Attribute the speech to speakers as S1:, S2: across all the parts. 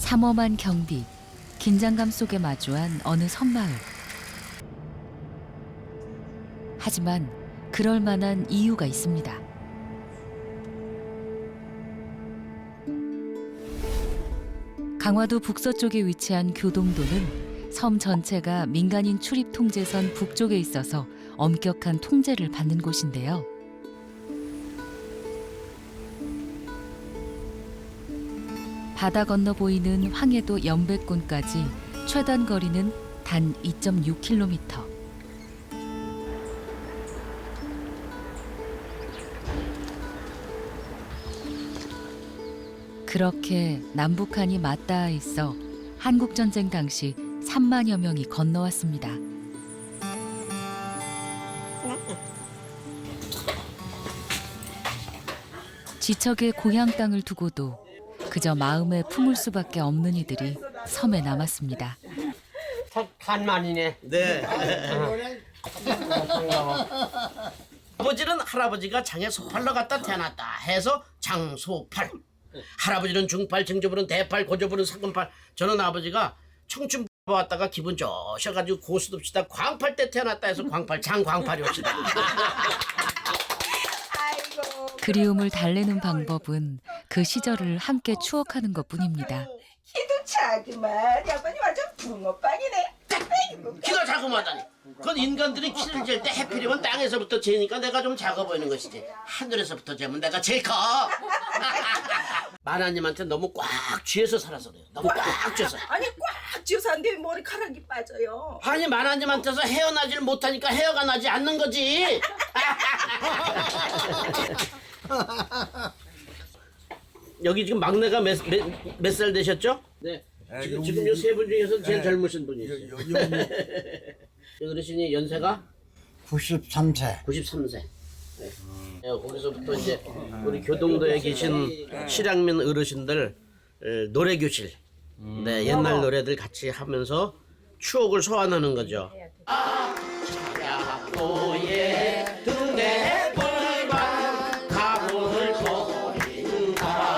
S1: 삼엄한 경비, 긴장감 속에 마주한 어느 섬마을. 하지만 그럴 만한 이유가 있습니다. 강화도 북서쪽에 위치한 교동도는 섬 전체가 민간인 출입 통제선 북쪽에 있어서 엄격한 통제를 받는 곳인데요. 바다 건너 보이는 황해도 연백군까지 최단 거리는 단 2.6km. 그렇게 남북한이 맞닿아 있어 한국전쟁 당시 3만여 명이 건너왔습니다. 지척의 고향 땅을 두고도 그저 마음에 품을 수밖에 없는 이들이 섬에 남았습니다.
S2: 간만이네.
S3: 네. 아버지는 할아버지가 장에 소팔로 갖다 태어났다 해서 장소팔. 할아버지는 중팔, 증조부는 대팔, 고조부는 상금팔. 저는 아버지가 청춘 왔다가 기분 좋으셔가지고 고수둡시다 광팔 때 태어났다 해서 광팔, 장광팔이 옵시다.
S1: 그리움을 달래는 방법은 그 시절을 함께 추억하는 것뿐입니다.
S4: 키도 작지만 양반이 완전 붕어빵이네.
S3: 키가 자그마하다니. 그건 인간들이 키를 잴 때 해필이면 땅에서부터 재니까 내가 좀 작아 보이는 것이지. 하늘에서부터 재면 내가 제일 커. 마나님한테 너무 꽉 쥐어서 살아서 그래요. 너무 꽉 쥐어서.
S4: 아니 꽉 쥐어서 안 되면 머리카락이 빠져요.
S3: 아니 마나님한테서 헤어나질 못하니까 헤어가 나지 않는 거지. 여기 지금 막내가 몇 살 되셨죠? 네. 지금 요 세 분 중에서 제일 젊으신 분이세요. 어르신이 연세가
S2: 93세.
S3: 93세. 네. 거기서부터 이제 우리 교동도에 계신 실향민 어르신들 노래 교실, 네, 옛날 노래들 같이 하면서 추억을 소환하는 거죠. 차야포에 등대 벌반 가문을 거린다.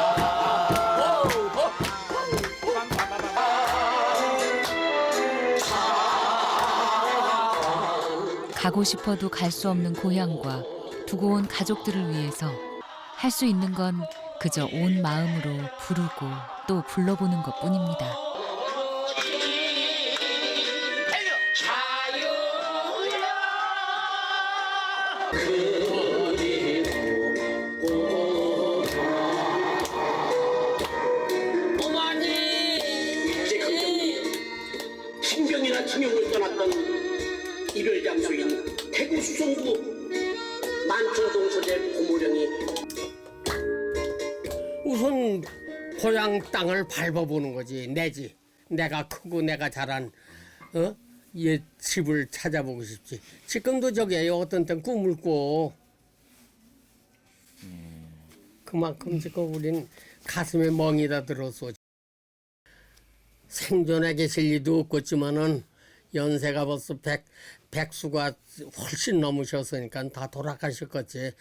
S1: 가고 싶어도 갈 수 없는 고향과 두고 온 가족들을 위해서 할 수 있는 건 그저 온 마음으로 부르고 또 불러보는 것뿐입니다.
S3: 신병이나 징용을 떠났던 이별 장소인 대구 수성구 만초동 소재 고모령이
S2: 우선 고향 땅을 밟아보는 거지. 내 집. 내가 크고 내가 자란 옛 집을 찾아보고 싶지. 지금도 저기 어떤 땐 꿈을 꿔. 그만큼 지금 우린 가슴에 멍이 다 들었어. 생존에 계실 리도 없겠지만은 연세가 벌써 백수가 훨씬 넘으셨으니까 다 돌아가셨겠지.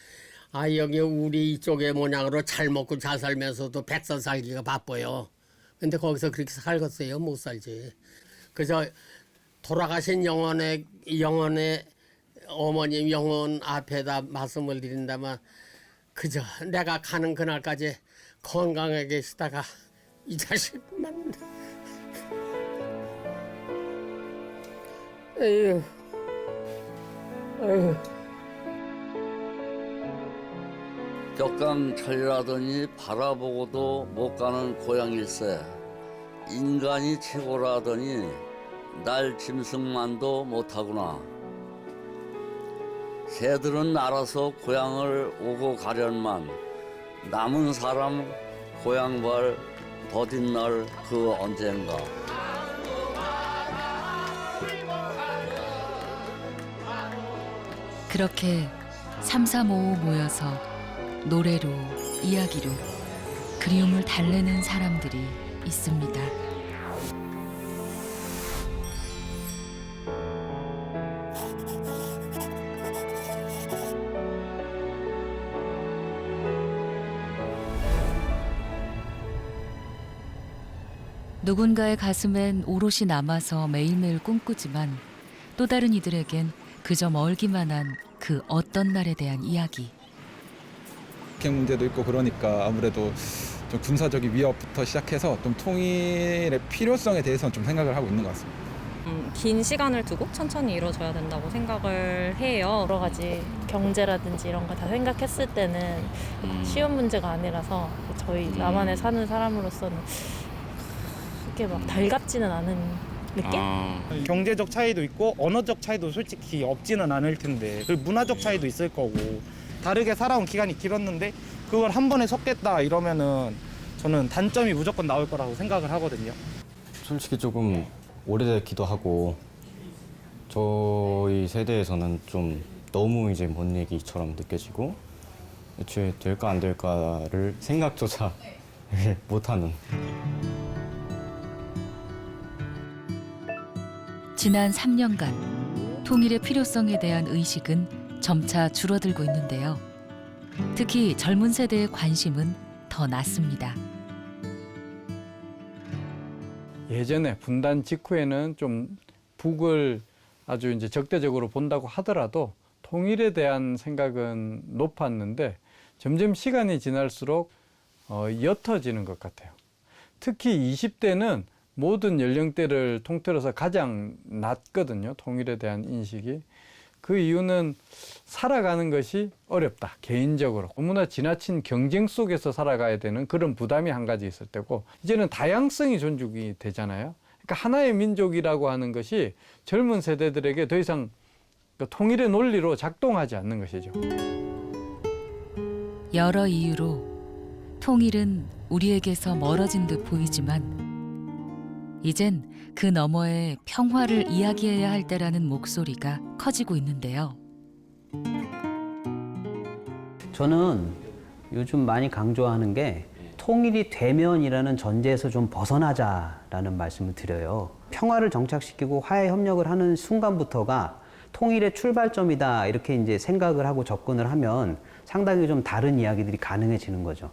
S2: 아, 여기 우리 이쪽의 모양으로 잘 먹고 잘 살면서도 백살 살기가 바빠요. 근데 거기서 그렇게 살겠어요? 못 살지. 그저 돌아가신 영혼의 어머님 영혼 앞에다 말씀을 드린다면 그저 내가 가는 그날까지 건강하게 계시다가 이 자식만 에휴.
S5: 격강천리라더니 바라보고도 못 가는 고향일세. 인간이 최고라더니 날 짐승만도 못하구나. 새들은 알아서 고향을 오고 가련만 남은 사람 고향발 더딘 날 그 언젠가.
S1: 그렇게 335 모여서 노래로, 이야기로 그리움을 달래는 사람들이 있습니다. 누군가의 가슴엔 오롯이 남아서 매일매일 꿈꾸지만 또 다른 이들에겐 그저 멀기만 한 그 어떤 날에 대한 이야기.
S6: 북핵 문제도 있고 그러니까 아무래도 좀 군사적인 위협부터 시작해서 좀 통일의 필요성에 대해서는 좀 생각을 하고 있는 것 같습니다.
S7: 긴 시간을 두고 천천히 이루어져야 된다고 생각을 해요. 여러 가지 경제라든지 이런 거 다 생각했을 때는 쉬운 문제가 아니라서 저희 남한에 사는 사람으로서는 그렇게 막 달갑지는 않은 느낌?
S8: 경제적 차이도 있고 언어적 차이도 솔직히 없지는 않을 텐데 그리고 문화적 차이도 있을 거고 다르게 살아온 기간이 길었는데 그걸 한 번에 섞겠다 이러면은 저는 단점이 무조건 나올 거라고 생각을 하거든요.
S9: 솔직히 조금 오래됐기도 하고 저희 세대에서는 좀 너무 이제 먼 얘기처럼 느껴지고 애초에 될까 안 될까를 생각조차 못하는.
S1: 지난 3년간 통일의 필요성에 대한 의식은 점차 줄어들고 있는데요. 특히 젊은 세대의 관심은 더 낮습니다.
S10: 예전에 분단 직후에는 좀 북을 아주 이제 적대적으로 본다고 하더라도 통일에 대한 생각은 높았는데 점점 시간이 지날수록 옅어지는 것 같아요. 특히 20대는 모든 연령대를 통틀어서 가장 낮거든요. 통일에 대한 인식이. 그 이유는 살아가는 것이 어렵다. 개인적으로. 너무나 지나친 경쟁 속에서 살아가야 되는 그런 부담이 한 가지 있을 때고 이제는 다양성이 존중이 되잖아요. 그러니까 하나의 민족이라고 하는 것이 젊은 세대들에게 더 이상 통일의 논리로 작동하지 않는 것이죠.
S1: 여러 이유로 통일은 우리에게서 멀어진 듯 보이지만 이젠 그 너머에 평화를 이야기해야 할 때라는 목소리가 커지고 있는데요.
S11: 저는 요즘 많이 강조하는 게 통일이 되면이라는 전제에서 좀 벗어나자라는 말씀을 드려요. 평화를 정착시키고 화해 협력을 하는 순간부터가 통일의 출발점이다 이렇게 이제 생각을 하고 접근을 하면 상당히 좀 다른 이야기들이 가능해지는 거죠.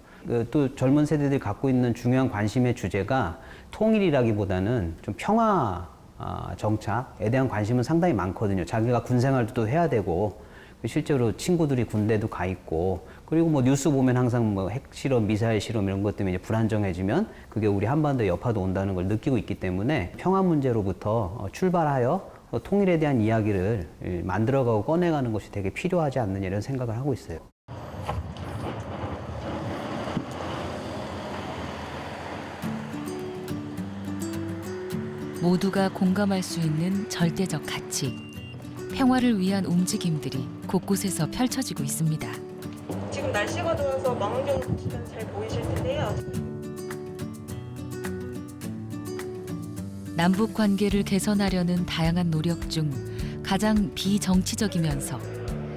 S11: 또 젊은 세대들이 갖고 있는 중요한 관심의 주제가 통일이라기보다는 좀 평화 정착에 대한 관심은 상당히 많거든요. 자기가 군 생활도 또 해야 되고 실제로 친구들이 군대도 가 있고 그리고 뭐 뉴스 보면 항상 뭐 핵실험, 미사일 실험 이런 것 때문에 이제 불안정해지면 그게 우리 한반도에 여파도 온다는 걸 느끼고 있기 때문에 평화 문제로부터 출발하여 통일에 대한 이야기를 만들어가고 꺼내가는 것이 되게 필요하지 않느냐 이런 생각을 하고 있어요.
S1: 모두가 공감할 수 있는 절대적 가치, 평화를 위한 움직임들이 곳곳에서 펼쳐지고 있습니다.
S7: 지금 날씨가 좋아서 망원경 보시면 잘 보이실 텐데요.
S1: 남북 관계를 개선하려는 다양한 노력 중 가장 비정치적이면서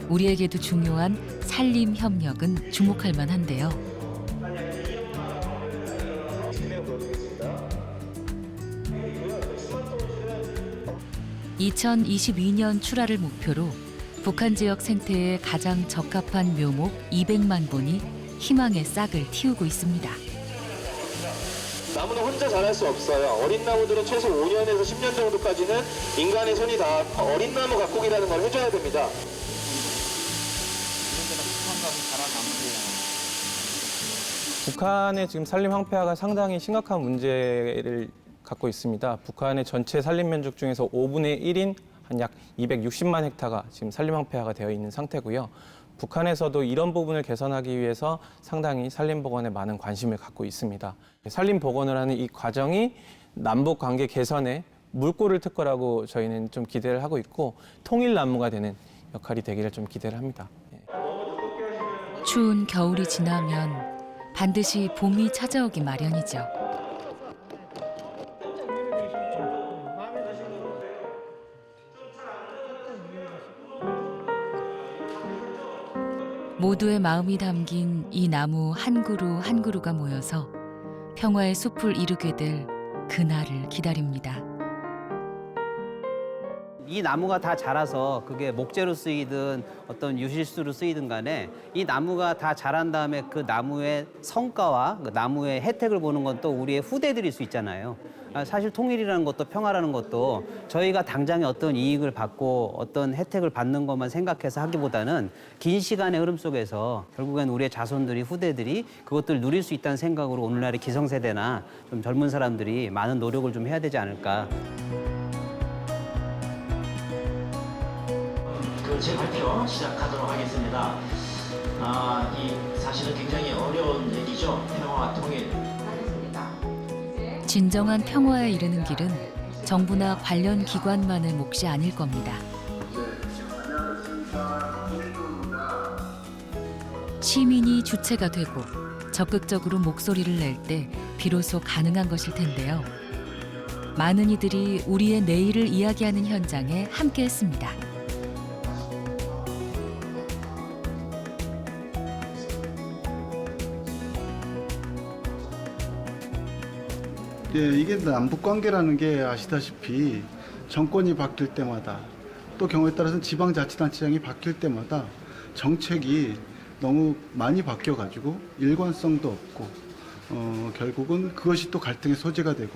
S1: 우리에게도 중요한 산림 협력은 주목할 만한데요. 2022년 출하를 목표로 북한 지역 생태에 가장 적합한 묘목 200만 본이 희망의 싹을 틔우고 있습니다.
S12: 나무는 혼자 자랄 수 없어요. 어린 나무들은 최소 5년에서 10년 정도까지는 인간의 손이 다 어린 나무 가꾸기라는 걸 해줘야 됩니다.
S8: 북한의 지금 산림 황폐화가 상당히 심각한 문제를 갖고 있습니다. 북한의 전체 산림 면적 중에서 5분의 1인 한 약 260만 헥타가 지금 산림 황폐화가 되어 있는 상태고요. 북한에서도 이런 부분을 개선하기 위해서 상당히 산림 복원에 많은 관심을 갖고 있습니다. 산림 복원을 하는 이 과정이 남북 관계 개선에 물꼬를 틀 거라고 저희는 좀 기대를 하고 있고 통일 나무가 되는 역할이 되기를 좀 기대를 합니다.
S1: 추운 겨울이 지나면 반드시 봄이 찾아오기 마련이죠. 모두의 마음이 담긴 이 나무 한 그루 한 그루가 모여서 평화의 숲을 이루게 될 그날을 기다립니다.
S11: 이 나무가 다 자라서 그게 목재로 쓰이든 어떤 유실수로 쓰이든 간에 이 나무가 다 자란 다음에 그 나무의 성과와 그 나무의 혜택을 보는 건 또 우리의 후대들일 수 있잖아요. 사실 통일이라는 것도 평화라는 것도 저희가 당장에 어떤 이익을 받고 어떤 혜택을 받는 것만 생각해서 하기보다는 긴 시간의 흐름 속에서 결국엔 우리의 자손들이 후대들이 그것들을 누릴 수 있다는 생각으로 오늘날의 기성세대나 좀 젊은 사람들이 많은 노력을 좀 해야 되지 않을까.
S13: 제 발표 시작하도록 하겠습니다. 이 사실은 굉장히 어려운 얘기죠. 평화와 통일.
S1: 진정한 평화에 이르는 길은 정부나 관련 기관만의 몫이 아닐 겁니다. 시민이 주체가 되고 적극적으로 목소리를 낼 때 비로소 가능한 것일 텐데요. 많은 이들이 우리의 내일을 이야기하는 현장에 함께했습니다.
S14: 예, 이게 남북 관계라는 게 아시다시피 정권이 바뀔 때마다 또 경우에 따라서는 지방자치단체장이 바뀔 때마다 정책이 너무 많이 바뀌어가지고 일관성도 없고 결국은 그것이 또 갈등의 소재가 되고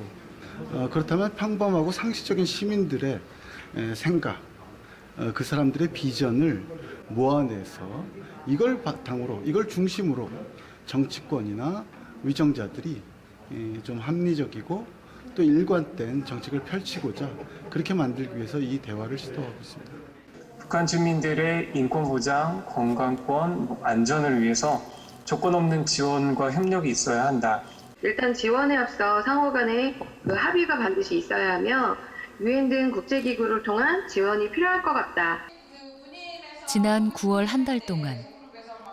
S14: 그렇다면 평범하고 상식적인 시민들의 생각, 그 사람들의 비전을 모아내서 이걸 바탕으로, 이걸 중심으로 정치권이나 위정자들이 좀 합리적이고 또 일관된 정책을 펼치고자 그렇게 만들기 위해서 이 대화를 시도하고 있습니다.
S15: 북한 주민들의 인권 보장, 건강권, 안전을 위해서 조건 없는 지원과 협력이 있어야 한다.
S16: 일단 지원에 앞서 상호 간의 그 합의가 반드시 있어야 하며 유엔 등 국제기구를 통한 지원이 필요할 것 같다.
S1: 지난 9월 한 달 동안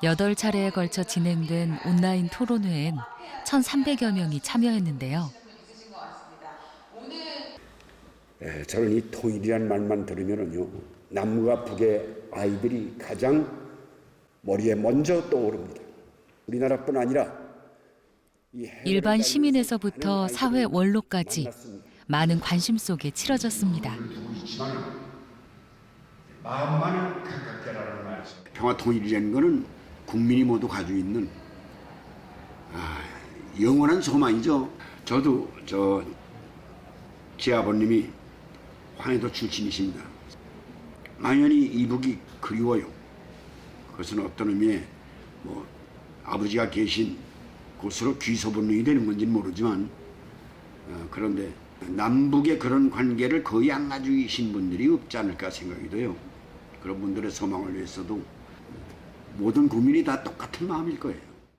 S1: 8차례에 걸쳐 진행된 온라인 토론회엔 1,300여 명이 참여했는데요.
S17: 저는 이 통일이라는 말만 들으면요, 남과 북의 아이들이 가장 머리에 먼저 떠오릅니다. 우리나라뿐 아니라
S1: 일반 시민에서부터 사회 원로까지 많은 관심 속에 치러졌습니다.
S17: 마음만은 가깝게라는 말씀. 평화 통일이라는 것은 국민이 모두 가지고 있는 영원한 소망이죠. 저도 제 아버님이 황해도 출신이십니다. 당연히 이북이 그리워요. 그것은 어떤 의미에 아버지가 계신 곳으로 귀소분명이 되는 건지는 모르지만 그런데 남북의 그런 관계를 거의 안 가지고 계신 분들이 없지 않을까 생각이 돼요. 그런 분들의 소망을 위해서도 모든 국민이 다 똑같은 마음일 거예요.